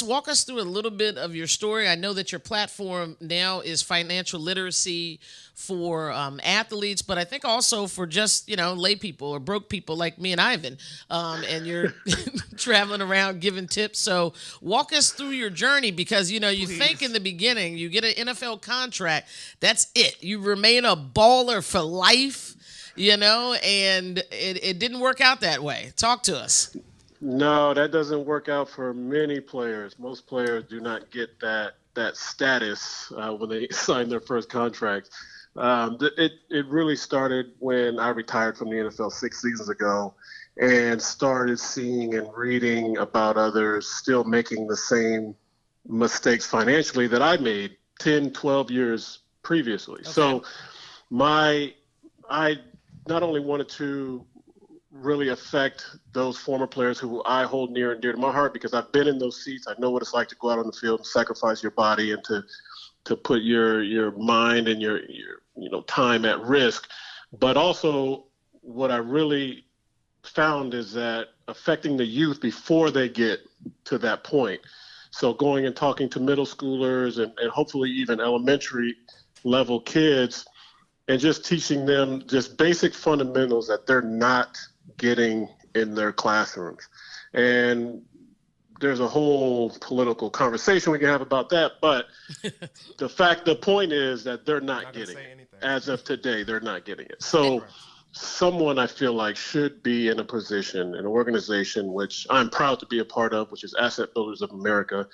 S2: Walk us through a little bit of your story. I know that your platform now is financial literacy for athletes, but I think also for just, lay people or broke people like me and Ivan. And you're traveling around giving tips. So walk us through your journey, because, you think in the beginning you get an NFL contract. That's it. You remain a baller for life, and it didn't work out that way. Talk to us.
S18: No, that doesn't work out for many players. Most players do not get that status when they sign their first contract. It really started when I retired from the NFL 6 seasons ago and started seeing and reading about others still making the same mistakes financially that I made 10, 12 years previously. Okay. So I not only wanted to really affect those former players who I hold near and dear to my heart, because I've been in those seats. I know what it's like to go out on the field and sacrifice your body and to put your mind and your time at risk. But also what I really found is that affecting the youth before they get to that point. So going and talking to middle schoolers and hopefully even elementary level kids, and just teaching them just basic fundamentals that they're not getting in their classrooms. And there's a whole political conversation we can have about that, but the point is that they're not getting it. As of today, they're not getting it. So someone I feel like should be in a position, an organization which I'm proud to be a part of, which is Asset Builders of America.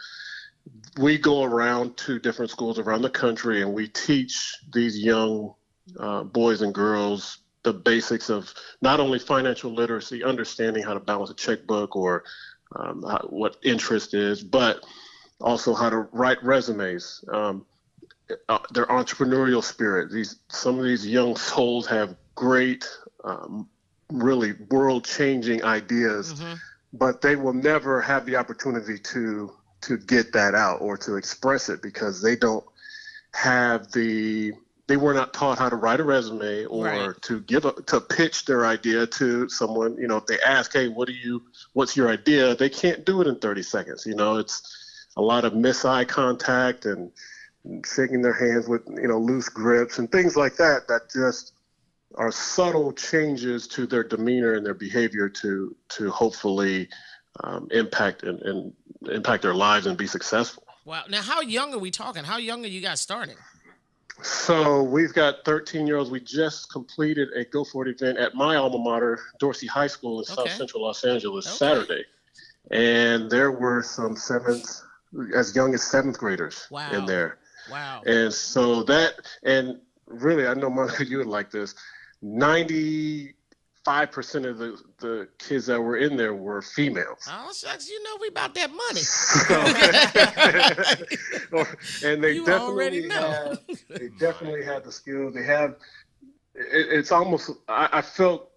S18: We go around to different schools around the country and we teach these young boys and girls the basics of not only financial literacy, understanding how to balance a checkbook or what interest is, but also how to write resumes, their entrepreneurial spirit. Some of these young souls have great, really world-changing ideas, but they will never have the opportunity to get that out or to express it because they don't have they were not taught how to write a resume or to pitch their idea to someone. If they ask, hey, what's your idea? They can't do it in 30 seconds. It's a lot of eye contact and shaking their hands with, loose grips and things like that just are subtle changes to their demeanor and their behavior to hopefully impact their lives and be successful.
S2: Wow. Now, how young are we talking? How young are you guys starting?
S18: So we've got 13-year-olds. We just completed a Go For It event at my alma mater, Dorsey High School in South Central Los Angeles, Saturday. And there were some as young as seventh graders in there.
S2: Wow.
S18: And so and really, I know, Monica, you would like this, 95% of the kids that were in there were females.
S2: Oh, shucks, we about that money.
S18: And they
S2: definitely
S18: had the skills. They have, it's almost, I felt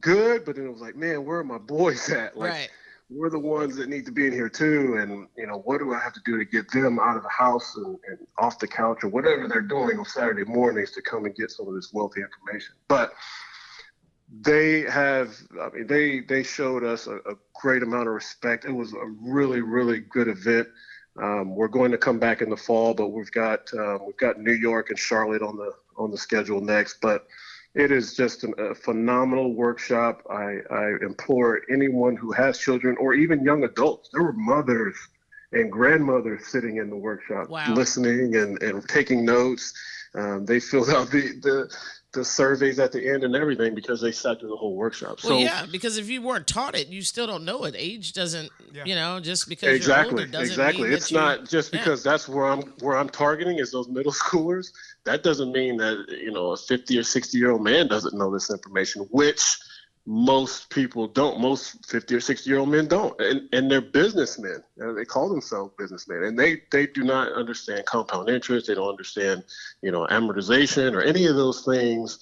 S18: good, but then it was like, man, where are my boys at? Like, we're the ones that need to be in here too. And, what do I have to do to get them out of the house and off the couch or whatever they're doing on Saturday mornings to come and get some of this wealthy information. But they showed us a great amount of respect. It was a really, really good event. We're going to come back in the fall, but we've got New York and Charlotte on the schedule next. But It is just a phenomenal workshop. I implore anyone who has children or even young adults. There were mothers and grandmothers sitting in the workshop, listening and taking notes. They filled out the surveys at the end and everything because they sat through the whole workshop.
S2: Well, yeah, because if you weren't taught it, you still don't know it. Age doesn't, just because you're older doesn't mean
S18: it's not just because that's where I'm targeting is those middle schoolers. That doesn't mean that, a 50 or 60-year-old man doesn't know this information, which most people don't. Most 50 or 60-year-old men don't. And they're businessmen. They call themselves businessmen. And they do not understand compound interest. They don't understand, amortization or any of those things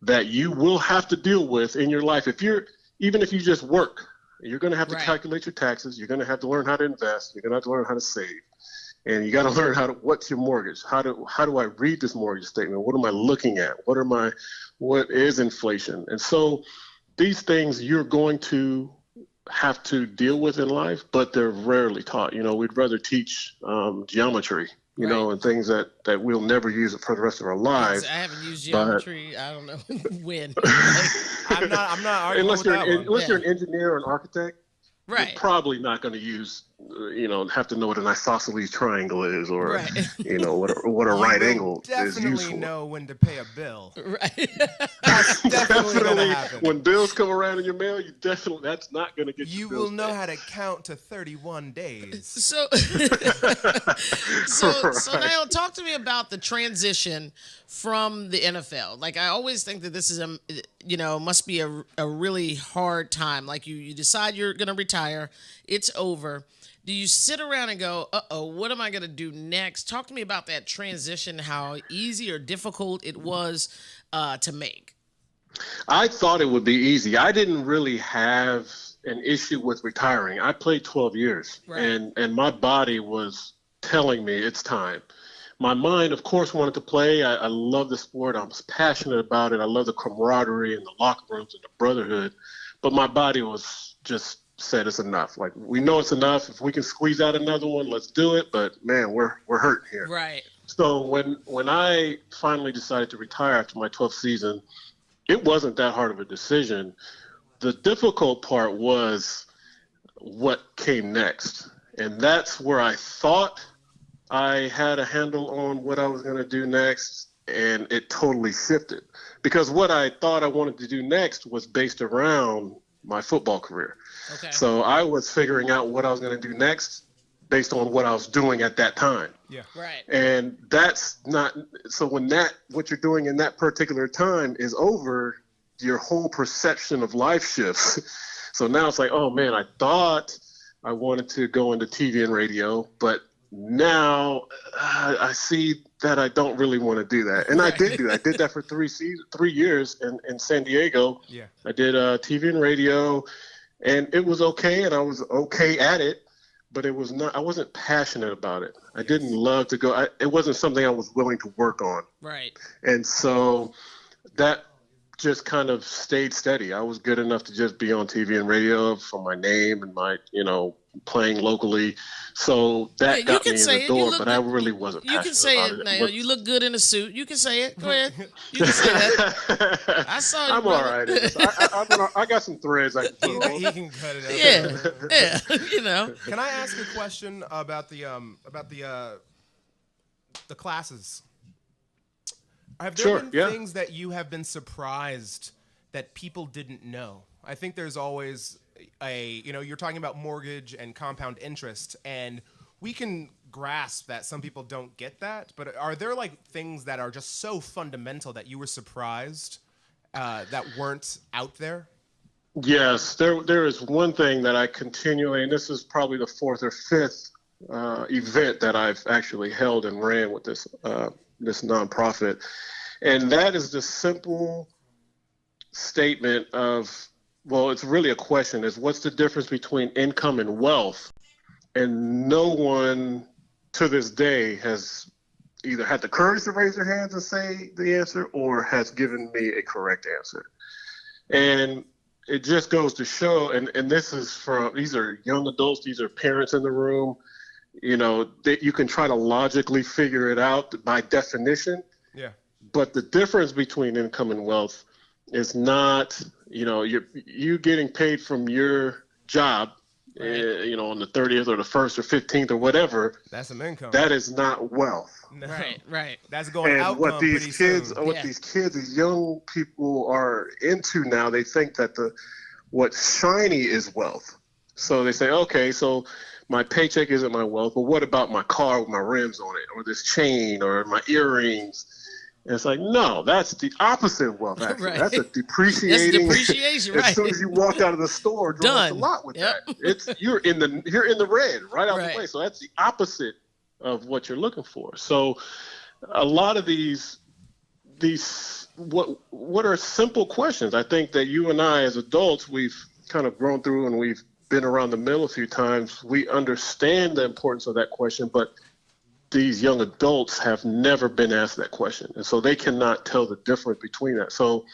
S18: that you will have to deal with in your life. Even if you just work, you're going to have to calculate your taxes. You're going to have to learn how to invest. You're going to have to learn how to save. And you got to learn what's your mortgage? How do I read this mortgage statement? What am I looking at? What is inflation? And so these things you're going to have to deal with in life, but they're rarely taught. We'd rather teach geometry, and things that we'll never use it for the rest of our lives.
S2: I haven't used geometry. I don't know when.
S3: I'm not arguing with that one.
S18: Unless you're an engineer or an architect,
S2: right.
S18: You're probably not going to use, have to know what an isosceles triangle is or, what a right angle is used for.
S3: Definitely know when to pay a bill.
S2: Right.
S3: That's definitely going to happen.
S18: When bills come around in your mail, that's not going to get
S3: you will know how to count to 31 days.
S2: So now talk to me about the transition from the NFL. Like, I always think that this is must be a really hard time. Like, you decide you're going to retire, it's over. Do you sit around and go, what am I going to do next? Talk to me about that transition, how easy or difficult it was to make.
S18: I thought it would be easy. I didn't really have an issue with retiring. I played 12 years, and my body was telling me it's time. My mind, of course, wanted to play. I love the sport. I was passionate about it. I love the camaraderie and the locker rooms and the brotherhood. But my body was just said it's enough. Like, we know it's enough. If we can squeeze out another one, let's do it. But man, we're hurting here.
S2: Right.
S18: So when I finally decided to retire after my 12th season, it wasn't that hard of a decision. The difficult part was what came next. And that's where I thought I had a handle on what I was going to do next, and it totally shifted. Because what I thought I wanted to do next was based around my football career.
S2: Okay.
S18: So I was figuring out what I was going to do next based on what I was doing at that time.
S3: Yeah.
S2: Right.
S18: And that's not so when what you're doing in that particular time is over, your whole perception of life shifts. So now it's like, oh man, I thought I wanted to go into TV and radio, but now I see that I don't really want to do that. And I did do that. I did that for 3 years in San Diego.
S3: Yeah.
S18: I did TV and radio, and it was okay, and I was okay at it, but it was not. I wasn't passionate about it. I didn't love to go. It wasn't something I was willing to work on.
S2: Right.
S18: And so that just kind of stayed steady. I was good enough to just be on TV and radio for my name and my, playing locally. So that got me in the door, but I really wasn't passionate about it.
S2: You can say it now. You look good in a suit. You can say it. Go ahead. You can say that. I saw you,
S18: I'm
S2: brother.
S18: all right. I got some threads I can put on.
S3: He can cut it out.
S2: Yeah.
S3: Can I ask a question about the classes? Have there been things that you have been surprised that people didn't know? I think there's always you're talking about mortgage and compound interest, and we can grasp that some people don't get that, but are there like things that are just so fundamental that you were surprised that weren't out there?
S18: Yes, there is one thing that I continually, and this is probably the 4th or 5th event that I've actually held and ran with this nonprofit, and that is the simple statement of, well, it's really a question, is what's the difference between income and wealth? And no one to this day has either had the courage to raise their hands and say the answer or has given me a correct answer. And it just goes to show, and this is these are young adults, these are parents in the room, that you can try to logically figure it out by definition.
S3: Yeah.
S18: But the difference between income and wealth is not, you getting paid from your job, on the 30th or the 1st or 15th or whatever.
S3: That's some income.
S18: That is not wealth.
S3: No.
S2: Right.
S3: That's going
S18: and
S3: outcome
S18: what these
S3: pretty
S18: kids,
S3: soon.
S18: these young people are into now, they think that what's shiny is wealth. So they say, okay, so my paycheck isn't my wealth, but what about my car with my rims on it, or this chain, or my earrings? And it's like, no, that's the opposite of wealth, actually.
S2: Right.
S18: That's a depreciating.
S2: That's depreciation, right.
S18: As soon as you walk out of the store, drove off the lot with that. You're in the red right out the way. So that's the opposite of what you're looking for. So a lot of these what are simple questions? I think that you and I as adults, we've kind of grown through and we've been around the mill a few times. We understand the importance of that question, but these young adults have never been asked that question. And so they cannot tell the difference between that. So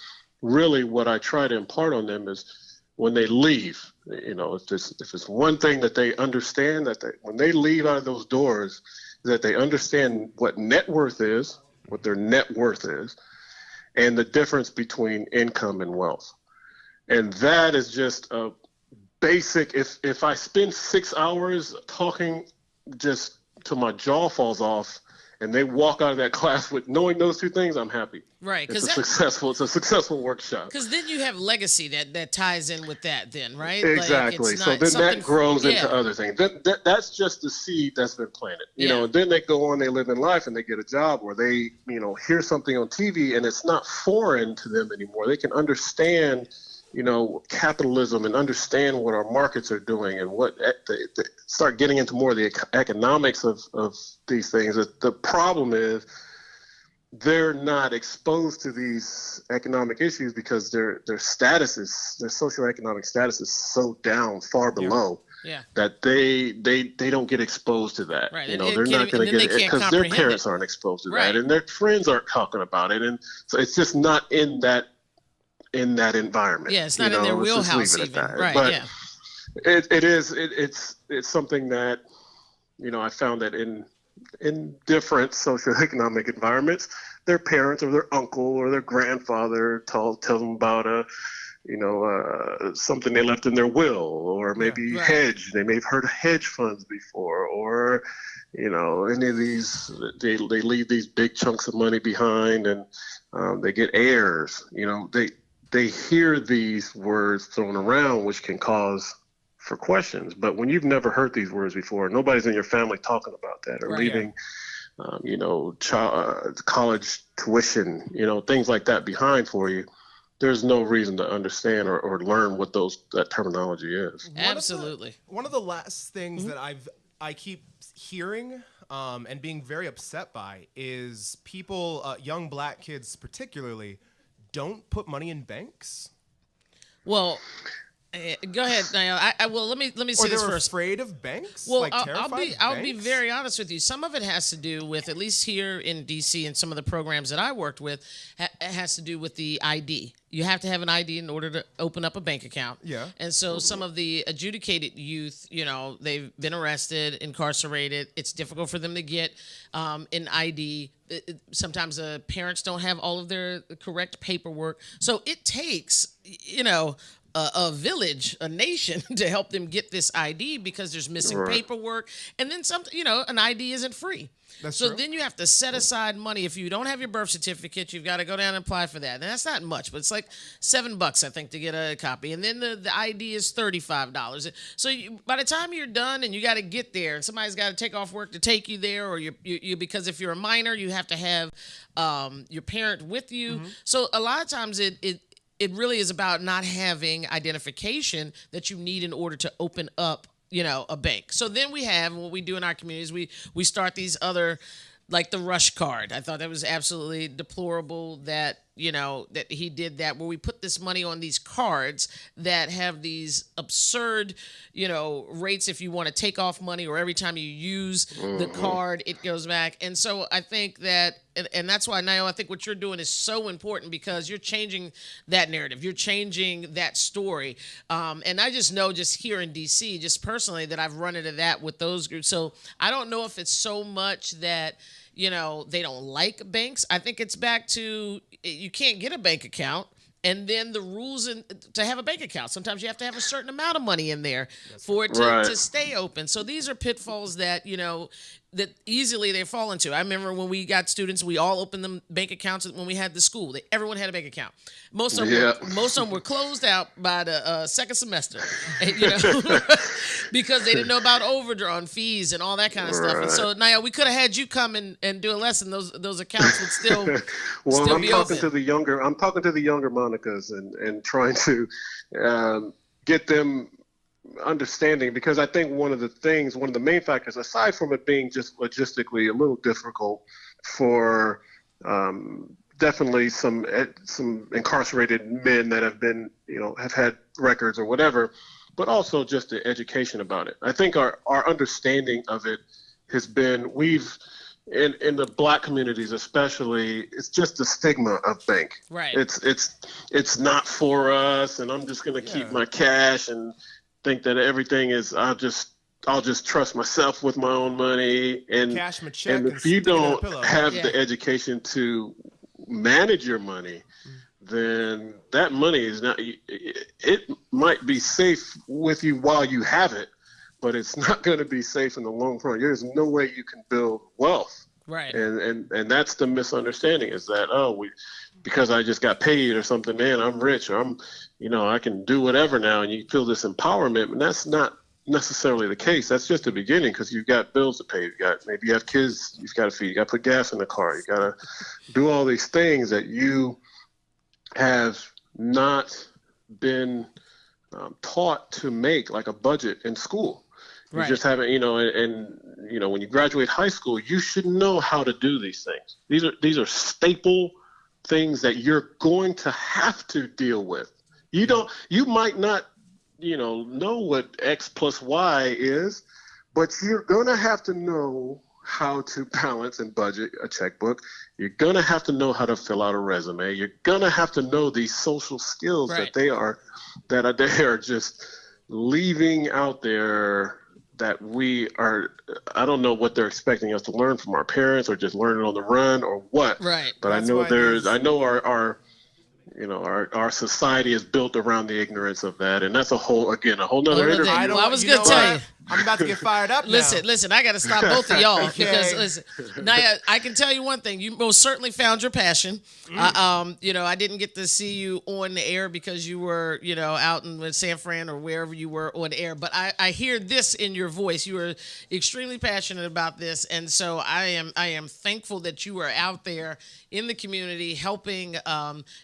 S18: really what I try to impart on them is when they leave, if it's one thing that they understand, when they leave out of those doors, that they understand what net worth is, what their net worth is, and the difference between income and wealth. And that is just a basic, if I spend 6 hours talking just till my jaw falls off and they walk out of that class with knowing those two things, I'm happy.
S2: Right.
S18: It's a successful workshop.
S2: Because then you have legacy that ties in with that then, right?
S18: Exactly. So then that grows into other things. That's just the seed that's been planted. And then they go on, they live in life and they get a job or they, hear something on TV and it's not foreign to them anymore. They can understand capitalism and understand what our markets are doing and what they start getting into more of the economics of these things. The problem is they're not exposed to these economic issues because their socioeconomic status is so down, far below that they don't get exposed to that.
S2: Right.
S18: They're not going to get it because their parents aren't exposed to that and their friends aren't talking about it. And so it's just not in that environment.
S2: Yeah, it's not in their wheelhouse even. Right,
S18: but it's something that, I found that in different socioeconomic environments, their parents or their uncle or their grandfather tell them about something they left in their will, or maybe hedge. They may have heard of hedge funds before, or any of these, they leave these big chunks of money behind, and they get heirs. They hear these words thrown around, which can cause for questions. But when you've never heard these words before, nobody's in your family talking about that, or leaving, college tuition, things like that behind for you. There's no reason to understand or learn what that terminology is.
S2: Absolutely.
S3: One of the last things that I keep hearing and being very upset by is people, young black kids particularly, don't put money in banks.
S2: Well, go ahead, Niall. Let me say this first.
S3: Afraid of banks?
S2: Well, I'll be very honest with you. Some of it has to do with, at least here in DC and some of the programs that I worked with, has to do with the ID. You have to have an ID in order to open up a bank account. Yeah. And so some of the adjudicated youth, they've been arrested, incarcerated. It's difficult for them to get an ID. Sometimes parents don't have all of their correct paperwork. So it takes, a village, a nation to help them get this ID because there's missing paperwork. And then an ID isn't free. That's true. Then you have to set aside money. If you don't have your birth certificate, you've got to go down and apply for that. And that's not much, but it's like $7, I think, to get a copy. And then the ID is $35. So by the time you're done and you got to get there, and somebody's got to take off work to take you there, or you because if you're a minor, you have to have your parent with you. Mm-hmm. So a lot of times it really is about not having identification that you need in order to open up, a bank. So then we have what we do in our communities. We start these other, like the Rush card. I thought that was absolutely deplorable that that he did that, where we put this money on these cards that have these absurd, rates if you want to take off money, or every time you use the card, it goes back. And so I think that, and that's why, Niall, I think what you're doing is so important, because you're changing that narrative. You're changing that story. And I just know, just here in DC, just personally, that I've run into that with those groups. So I don't know if it's so much that, they don't like banks. I think it's back to, you can't get a bank account and then the rules to have a bank account. Sometimes you have to have a certain amount of money in there for it to stay open. So these are pitfalls that, that easily they fall into. I remember when we got students, we all opened them bank accounts when we had the school. Everyone had a bank account. Most of them were closed out by the second semester, because they didn't know about overdrawn fees and all that kind of stuff. And so, Naya, we could have had you come and do a lesson. Those accounts would still still be open.
S18: I'm talking to the younger Monicas and trying to get them understanding, because I think one of the main factors, aside from it being just logistically a little difficult for definitely some incarcerated men that have been, have had records or whatever, but also just the education about it. I think our understanding of it has been, in the Black communities especially, it's just the stigma of bank.
S2: Right.
S18: It's not for us, and I'm just going to keep my cash and think that everything is, I'll just trust myself with my own money. And
S3: cash my check,
S18: and if you don't have the education to manage your money, then that money is not, it might be safe with you while you have it, but it's not going to be safe in the long run. There's no way you can build wealth.
S2: Right.
S18: And that's the misunderstanding, is that, because I just got paid or something, man, I'm rich, or I can do whatever now, and you feel this empowerment. And that's not necessarily the case. That's just the beginning, because you've got bills to pay. Maybe you have kids you've got to feed. You got to put gas in the car. You got to do all these things that you have not been taught to make, like a budget in school. You just haven't, when you graduate high school, you should know how to do these things. These are staple things that you're going to have to deal with. You might not, know what X plus Y is, but you're going to have to know how to balance and budget a checkbook. You're going to have to know how to fill out a resume. You're going to have to know these social skills that they are just leaving out there, that I don't know what they're expecting us to learn from our parents, or just learn it on the run, or what.
S2: Right.
S18: But I know our society is built around the ignorance of that, and that's a whole nother interview.
S2: I was going to tell you.
S3: I'm about to get fired up now.
S2: Listen, I got to stop both of y'all because listen, Naya, I can tell you one thing. You most certainly found your passion. I didn't get to see you on the air because you were, out in San Fran or wherever you were on air. But I hear this in your voice. You are extremely passionate about this, and so I am thankful that you are out there in the community helping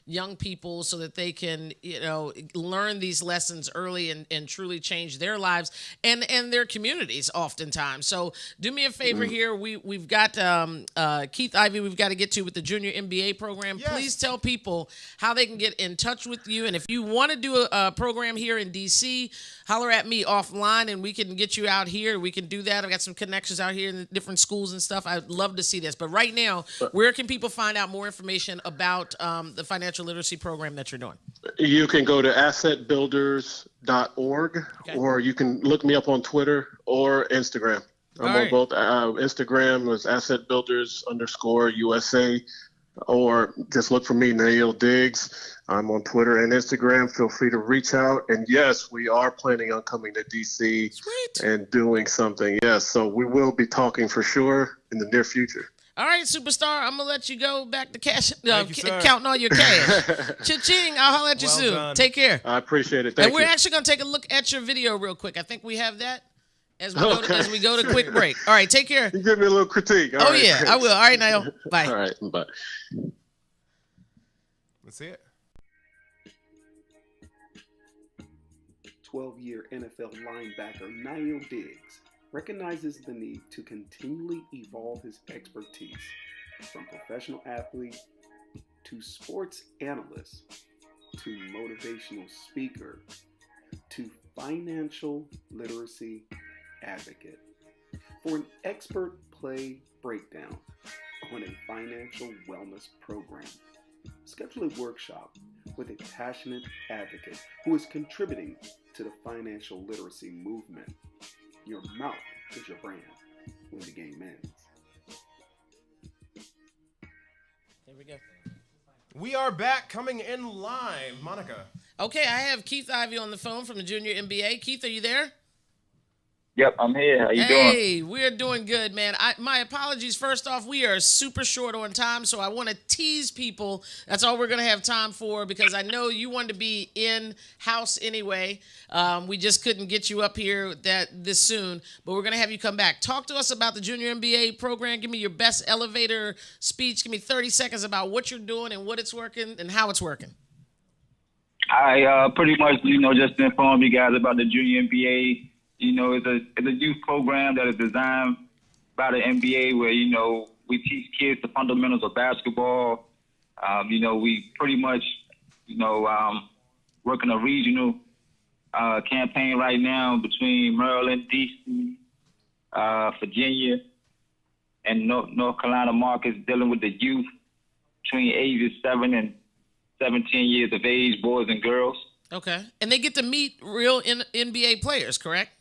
S2: young people so that they can, learn these lessons early and truly change their lives and their communities oftentimes. So do me a favor here. We've got Keith Ivey we've got to get to with the Junior MBA program. Yes. Please tell people how they can get in touch with you. And if you want to do a program here in DC, holler at me offline and we can get you out here. We can do that. I've got some connections out here in different schools and stuff. I'd love to see this. But right now, where can people find out more information about the financial literacy program that you're doing?
S18: You can go to assetbuilders.org, or you can look me up on Twitter or Instagram. I'm on both. Instagram was assetbuilders_USA, or just look for me, Nail Diggs. I'm on Twitter and Instagram. Feel free to reach out. And yes, we are planning on coming to DC and doing something. Yes, so we will be talking for sure in the near future.
S2: All right, superstar, I'm going to let you go back to counting all your cash. Cha-ching, I'll holler at you soon.
S18: Done.
S2: Take care.
S18: I appreciate it. Thank you.
S2: And we're actually going to take a look at your video real quick. I think we have that as we go to quick break. All right, take care.
S18: You give me a little critique. All right,
S2: yeah, I will. All right, Niall. Bye.
S18: All right, bye.
S3: Let's see it.
S4: 12-year NFL linebacker Niall Diggs recognizes the need to continually evolve his expertise, from professional athlete to sports analyst to motivational speaker to financial literacy advocate. For an expert play breakdown on a financial wellness program, schedule a workshop with a passionate advocate who is contributing to the financial literacy movement. Your mouth is your brand when the game ends.
S2: There we go.
S3: We are back, coming in live. Monica.
S2: Okay, I have Keith Ivey on the phone from the Junior NBA. Keith, are you there?
S19: Yep, I'm here. How you doing?
S2: Hey, we're doing good, man. My apologies. First off, we are super short on time, so I want to tease people. That's all we're going to have time for because I know you wanted to be in-house anyway. We just couldn't get you up here this soon, but we're going to have you come back. Talk to us about the Junior NBA program. Give me your best elevator speech. Give me 30 seconds about what you're doing and what it's working and how it's working.
S19: I pretty much, just to inform you guys about the Junior NBA. It's a youth program that is designed by the NBA where, we teach kids the fundamentals of basketball. We pretty much, working a regional campaign right now between Maryland, D.C., Virginia, and North Carolina markets dealing with the youth between ages 7 and 17 years of age, boys and girls.
S2: Okay. And they get to meet real NBA players, correct?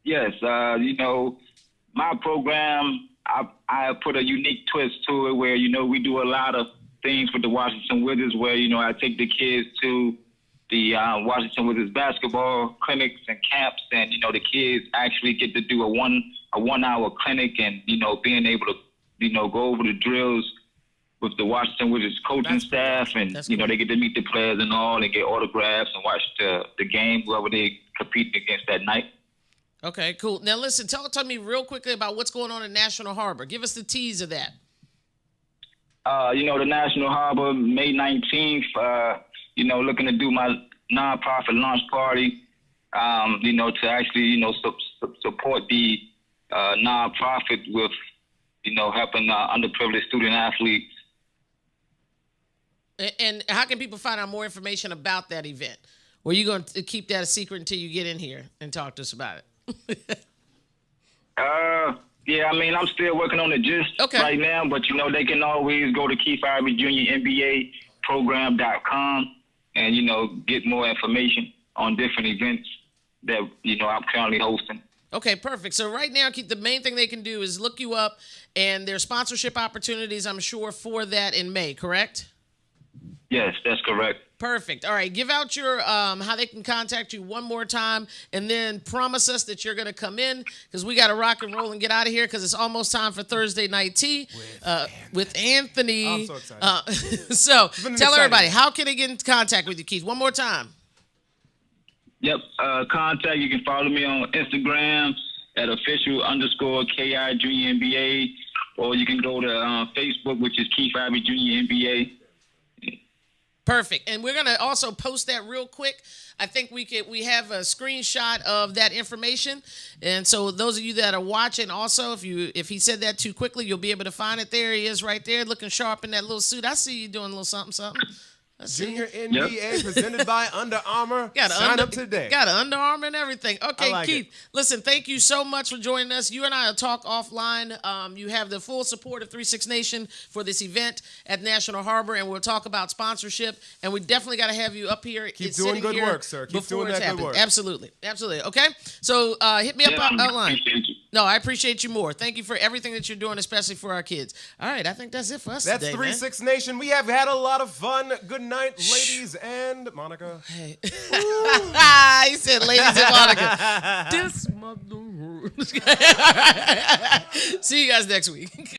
S19: Yes, my program, I put a unique twist to it where, we do a lot of things with the Washington Wizards where, I take the kids to the Washington Wizards basketball clinics and camps and, the kids actually get to do a 1 hour clinic and, being able to, go over the drills with the Washington Wizards coaching staff and, cool. They get to meet the players and all and get autographs and watch the game, whoever they compete against that night.
S2: Okay, cool. Now, listen, tell me real quickly about what's going on in National Harbor. Give us the tease of that.
S19: The National Harbor, May 19th, looking to do my nonprofit launch party, to actually, support the nonprofit with, helping underprivileged student athletes.
S2: And how can people find out more information about that event? Or are you going to keep that a secret until you get in here and talk to us about it?
S19: Yeah, I'm still working on the gist right now, but they can always go to Keith Ivey Junior NBA program.com and get more information on different events that I'm currently hosting.
S2: Okay, perfect. So right now, Keith, the main thing they can do is look you up, and there's sponsorship opportunities, I'm sure, for that in May, correct?
S19: Yes, that's correct.
S2: Perfect. All right, give out your how they can contact you one more time, and then promise us that you're going to come in because we got to rock and roll and get out of here because it's almost time for Thursday Night Tea with Anthony.
S3: I'm so excited.
S2: So tell everybody, how can they get in contact with you, Keith? One more time.
S19: Yep, contact. You can follow me on Instagram at official_KI Junior NBA, or you can go to Facebook, which is Keith Ivey Junior NBA.
S2: Perfect. And we're going to also post that real quick. I think we have a screenshot of that information. And so those of you that are watching also, if he said that too quickly, you'll be able to find it. There he is right there looking sharp in that little suit. I see you doing a little something.
S3: Junior NBA presented by Under Armour. Sign up today.
S2: Got an Under Armour and everything. Okay,
S3: like
S2: Keith, listen, thank you so much for joining us. You and I will talk offline. You have the full support of 36 Nation for this event at National Harbor, and we'll talk about sponsorship. And we definitely got to have you up here.
S3: Keep doing good work, sir. Keep doing that good work.
S2: Absolutely. Okay? So hit me up outline. No, I appreciate you more. Thank you for everything that you're doing, especially for our kids. All right, I think that's it for us today,
S3: That's 36 Nation. We have had a lot of fun. Good night, ladies and Monica.
S2: Hey. He said ladies and Monica. This mother. See you guys next week.